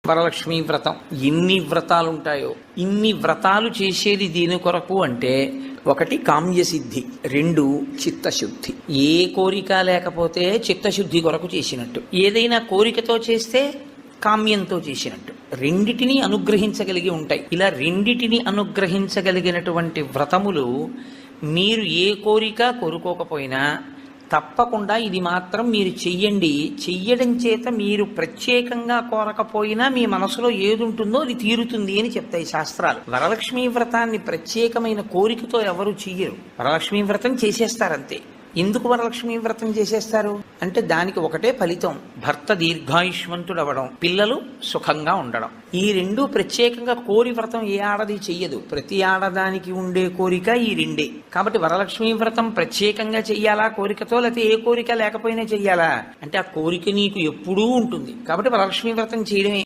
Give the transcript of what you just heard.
వరలక్ష్మీ వ్రతం ఎన్ని వ్రతాలు ఉంటాయో, ఇన్ని వ్రతాలు చేసేది దీని కొరకు అంటే, ఒకటి కామ్యసిద్ధి, రెండు చిత్తశుద్ధి. ఏ కోరిక లేకపోతే చిత్తశుద్ధి కొరకు చేసినట్టు, ఏదైనా కోరికతో చేస్తే కామ్యంతో చేసినట్టు. రెండిటిని అనుగ్రహించగలిగి ఉంటాయి. ఇలా రెండిటిని అనుగ్రహించగలిగినటువంటి వ్రతములు మీరు ఏ కోరిక కోరుకోకపోయినా తప్పకుండా ఇది మాత్రం మీరు చెయ్యండి. చెయ్యడం చేత మీరు ప్రత్యేకంగా కోరకపోయినా మీ మనసులో ఏది ఉంటుందో అది తీరుతుంది అని చెప్తాయి శాస్త్రాలు. వరలక్ష్మీ వ్రతాన్ని ప్రత్యేకమైన కోరికతో ఎవరు చెయ్యరు. వరలక్ష్మీ వ్రతం చేసేస్తారంతే. ఎందుకు వరలక్ష్మీ వ్రతం చేసేస్తారు అంటే దానికి ఒకటే ఫలితం: భర్త దీర్ఘాయుష్మంతుడవడం, పిల్లలు సుఖంగా ఉండడం. ఈ రెండు ప్రత్యేకంగా కోరి వ్రతం ఏ ఆడది చెయ్యదు. ప్రతి ఆడదానికి ఉండే కోరిక ఈ రెండే. కాబట్టి వరలక్ష్మీ వ్రతం ప్రత్యేకంగా చెయ్యాలా కోరికతో, లేకపోతే ఏ కోరిక లేకపోయినా చెయ్యాలా అంటే ఆ కోరిక నీకు ఎప్పుడూ ఉంటుంది. కాబట్టి వరలక్ష్మీ వ్రతం చేయడమే.